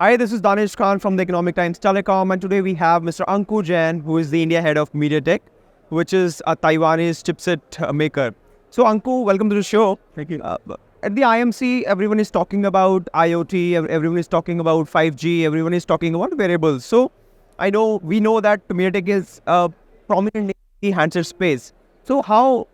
Hi, this is Danish from the Economic Times Telecom, and today we have Mr. Anku Jain, who is the India head of MediaTek, which is a Taiwanese chipset maker. So, Anku, welcome to the show. Thank you. At the IMC, everyone is talking about IoT, everyone is talking about 5G, everyone is talking about wearables. So, we know that MediaTek is prominent in the handset space. So, how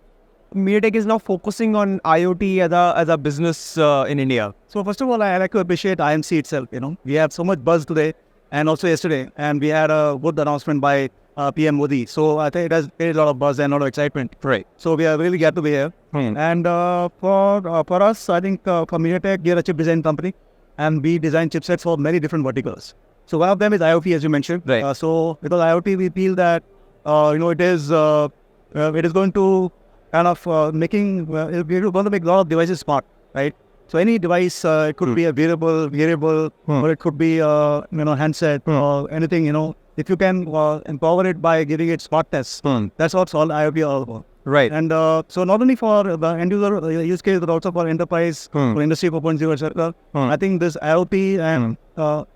MediaTek is now focusing on IoT as a business in India? So first of all, I like to appreciate IMC itself. We have so much buzz today and also yesterday, and we had a good announcement by PM Modi. So I think it has created a lot of buzz and a lot of excitement. Right. So we are really glad to be here. And for us, I think for MediaTek, we are a chip design company, and we design chipsets for many different verticals. So one of them is IoT, as you mentioned. Right. So because IoT, we feel that it is going to kind of we're going to make a lot of devices smart, right? So any device, it could be a wearable, or it could be handset or anything. If you can empower it by giving it smartness, that's what's all IoT all about. Right. And so not only for the end user use case, but also for enterprise, for Industry 4.0, etc. I think this IoT and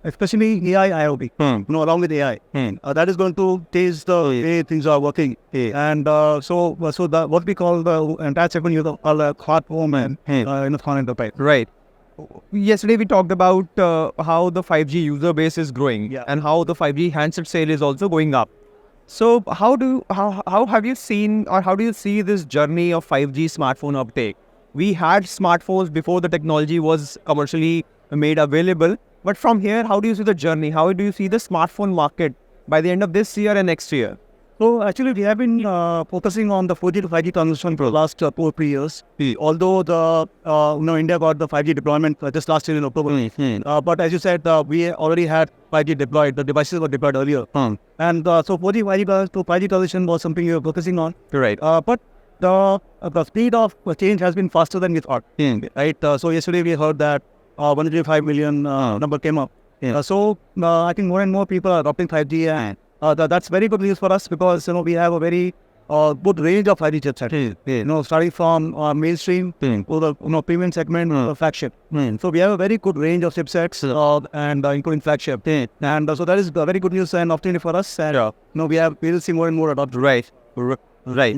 especially AI IoT, along with AI, that is going to change the way things are working. And so what we call the entire segment, called a smart home and smart enterprise. Right. Yesterday we talked about how the 5G user base is growing and how the 5G handset sale is also going up. So how have you seen, or how do you see this journey of 5G smartphone uptake? We had smartphones before the technology was commercially made available, but from here, how do you see the journey? How do you see the smartphone market by the end of this year and next year? So actually, we have been focusing on the 4G to 5G transition for the last 2 or 3 years. Although India got the 5G deployment just last year in October. But as you said, we already had 5G deployed. The devices were deployed earlier. And so 4G 5G to 5G transition was something we were focusing on. Right. But the speed of change has been faster than we thought. Right. So yesterday we heard that 105 million number came up. So I think more and more people are adopting 5G, and that's very good news for us, because we have a very good range of 5G chipsets. Starting from mainstream to the premium segment, flagship. So we have a very good range of chipsets, and including flagship. And so that is very good news and opportunity for us. And we will see more and more adoption. Right.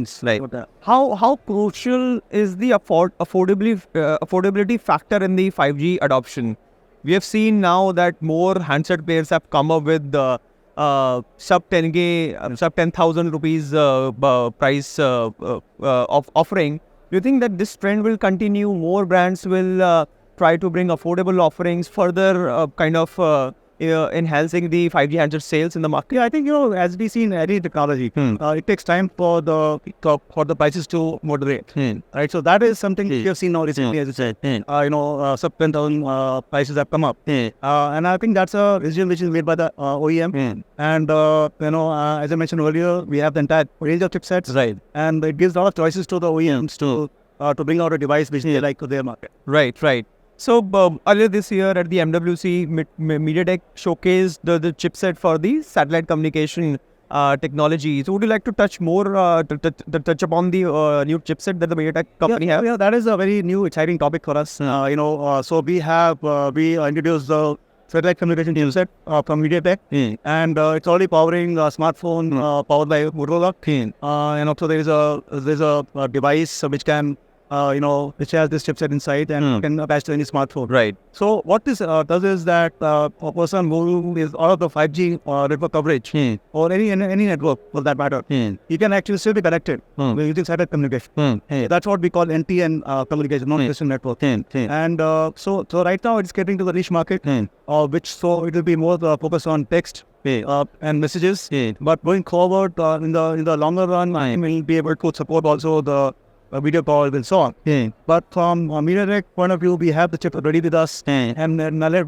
How crucial is the affordability factor in the 5G adoption? We have seen now that more handset players have come up with the sub 10,000 rupees price of offering. Do you think that this trend will continue? More brands will try to bring affordable offerings, further enhancing the 5G handset sales in the market? Yeah, I think as we see in any technology, it takes time for the prices to moderate. Right, so that is something we have seen now recently, as you said. Sub 10,000 prices have come up, and I think that's a decision which is made by the OEM. And as I mentioned earlier, we have the entire range of chipsets, right, and it gives a lot of choices to the OEMs to bring out a device which they like to their market. Right. So earlier this year at the MWC, MediaTek showcased the chipset for the satellite communication technology. So would you like to touch more, touch upon the new chipset that the MediaTek company has? Yeah, that is a very new, exciting topic for us. So we introduced the satellite communication chipset from MediaTek, and it's already powering a smartphone powered by Motorola. And also there's a device which can which has this chipset inside and can attach to any smartphone. Right. So what this does is that a person who is out of the 5G network coverage, or any network for that matter, he can actually still be connected using satellite communication. That's what we call NTN communication, non-distant network. And so right now it's getting to the niche market, so it will be more focused on text and messages. But going forward in the longer run, we'll be able to support also the video call and so on. But from a MediaTek point of view, we have the chip ready with us, and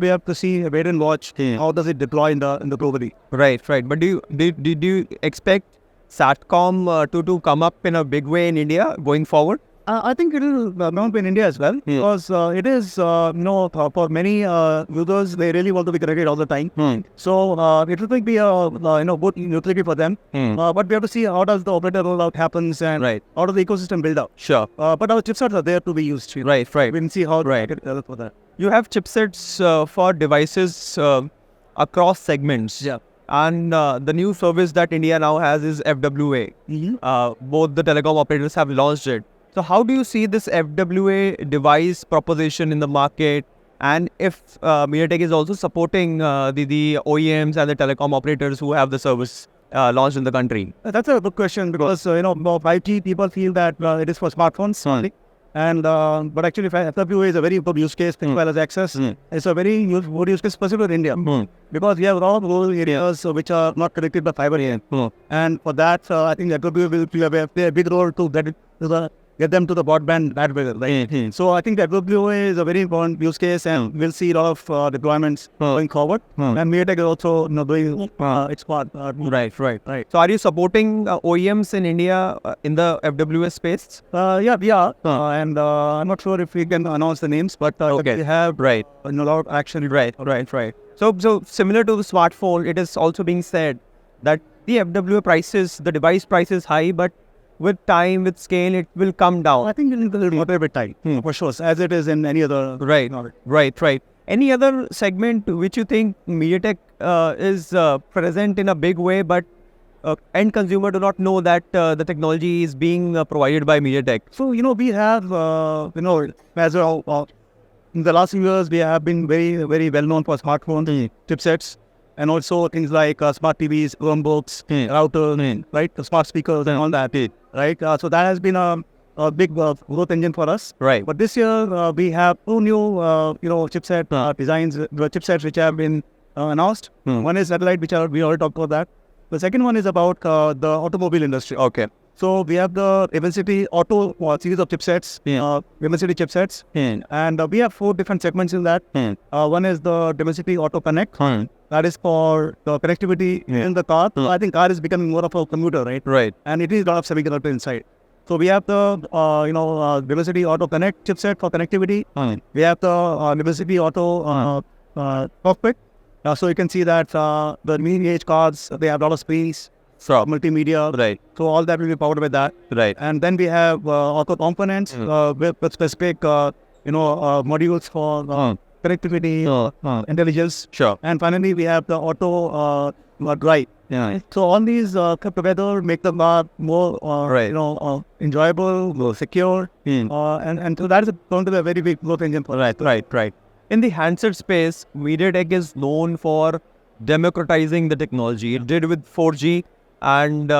we have to see, wait and watch how does it deploy in the globally. Right. But do you expect Satcom to come up in a big way in India going forward? I think it will come in India as well, because it is, for many users, they really want to be connected all the time. So it will be a good utility for them. But we have to see how does the operator rollout happens, and how does the ecosystem build up. Sure. But our chipsets are there to be used. Right. We can see how to get it for that. You have chipsets for devices across segments. Yeah. And the new service that India now has is FWA. Both the telecom operators have launched it. So how do you see this FWA device proposition in the market? And if MediaTek is also supporting the OEMs and the telecom operators who have the service launched in the country? That's a good question because, 5G, people feel that it is for smartphones only. And but actually, FWA is a very good use case as well as access. It's a very good use case, specifically in India, because we have a lot of rural areas which are not connected by fiber here. And for that, I think FWA will play a big role to get them to the broadband that way. Right? So I think that FWA is a very important use case, and we'll see a lot of deployments going forward. And MediaTek is also doing its part. Right. So are you supporting OEMs in India in the FWA space? Yeah, we are. And I'm not sure if we can announce the names, but we have a lot of action. Right. So similar to the smartphone, it is also being said that the FWA prices, the device price is high, but with time, with scale, it will come down. I think it will moderate with time, for sure, as it is in any other. Right. Any other segment which you think MediaTek is present in a big way, but end consumer do not know that the technology is being provided by MediaTek? So, we have, as well, in the last few years, we have been very, very well known for smartphone chipsets. And also things like smart TVs, Chromebooks, routers, right? The smart speakers and all that, right? So that has been a big growth engine for us. Right. But this year we have two new, chipset designs, chipsets which have been announced. One is satellite, which we already talked about that. The second one is about the automobile industry. Okay. So we have the Dimensity Auto series of chipsets, Dimensity chipsets, and we have 4 different segments in that. One is the Dimensity Auto Connect. That is for the connectivity in the car. So I think car is becoming more of a commuter, right? Right. And it is a lot of semiconductor inside. So we have the Dimensity Auto Connect chipset for connectivity. We have the Dimensity Auto cockpit. So you can see that the medium age cars, they have a lot of screens. So Multimedia. Right. So all that will be powered with that. Right. And then we have auto components with specific modules for connectivity, intelligence. Sure. And finally, we have the auto drive. Yeah. So all these kept together make the car more enjoyable, more secure, and so that is going to be a very big growth engine for us. Right. In the handset space, MediaTek is known for democratizing the technology. It did with 4G, and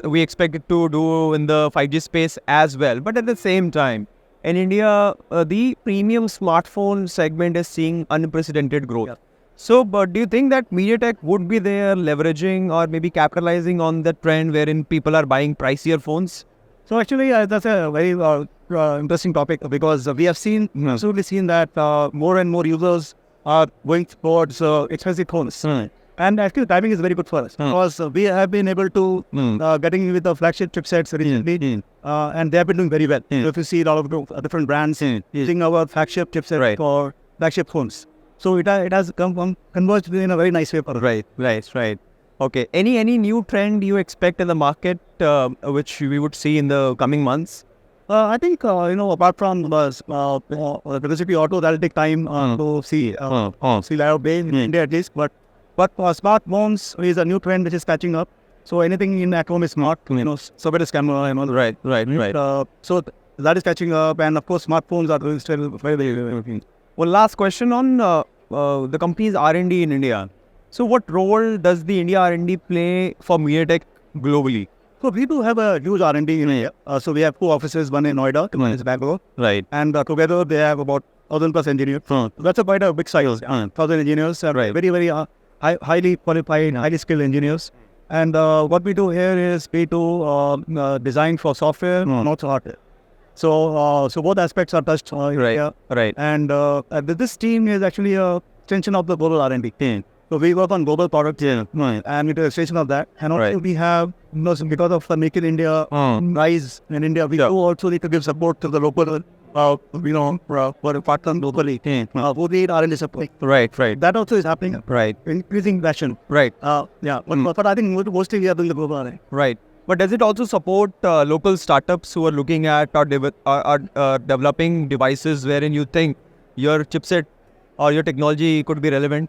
we expect it to do in the 5G space as well. But at the same time, in India, the premium smartphone segment is seeing unprecedented growth. Yeah. So, but do you think that MediaTek would be there leveraging or maybe capitalizing on the trend wherein people are buying pricier phones? So actually, that's a very interesting topic, because we have absolutely seen that more and more users are going towards expensive phones. And actually, timing is very good for us, because we have been able to getting with the flagship chipsets recently, and they have been doing very well. So if you see a lot of different brands using our flagship chipset for flagship phones, so it has converged in a very nice way for us. Right. Okay. Any new trend you expect in the market which we would see in the coming months? I think apart from the Velocity Auto, that will take time to see light of day in India at least. But smartphones is a new trend which is catching up. So anything in at home is smart, surveillance camera and all. Right. So that is catching up, and of course smartphones are doing still very, very, very. Well, last question on the company's R&D in India. So what role does the India R&D play for MediaTek globally? So we do have a huge R&D in India. So we have 2 offices, one in Noida, one in Bangalore. Right. And together they have about 1,000 plus engineers. That's quite a big size. 1,000 engineers, very, very highly qualified, highly skilled engineers. And what we do here is we do design for software, not hardware. So both aspects are touched here. Right. And this team is actually a extension of the global R&D. So we work on global products, and it is a extension of that. And also we have, because of the Make in India rise in India, we do also need to give support to the local, for partners locally. Who need R&D support. Right. That also is happening. Right. Increasing fashion. Right. But I think mostly we are doing the global R&D. Right. But does it also support local startups who are looking at or developing devices wherein you think your chipset or your technology could be relevant?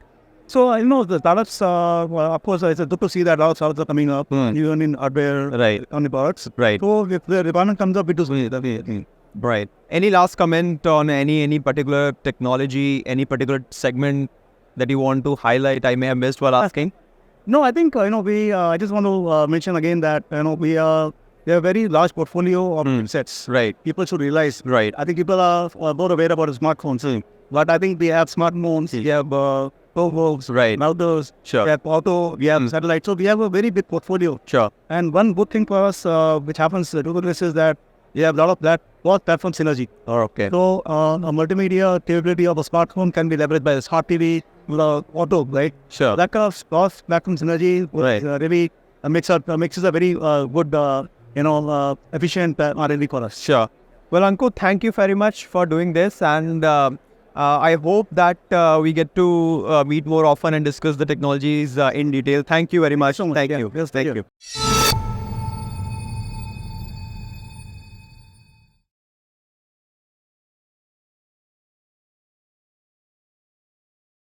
So, the startups, of course, it's good to see that a lot of startups are coming up, even in hardware, Right. on the products. Right. So, if the requirement comes up, it is that way. Right. Any last comment on any particular technology, any particular segment that you want to highlight? I may have missed while asking. No, I think, we, I just want to mention again that, we have a very large portfolio of sets. Right. People should realize. Right. I think people are more aware about the smartphones. But I think we have smartphones, we have phones, Right. routers, Sure. we have auto, we have satellite. So we have a very big portfolio. Sure. And one good thing for us, which happens to this, is that we have a lot of that platform synergy. Okay. So a multimedia capability of a smartphone can be leveraged by a smart TV, auto, right? Sure. That kind of cross platform synergy Right. really makes us a very good, efficient R&D for us. Sure. Well, Anku, thank you very much for doing this, and I hope that we get to meet more often and discuss the technologies in detail. Thank you very much. So much. Thank Yeah. you. Yes, Thank thank you.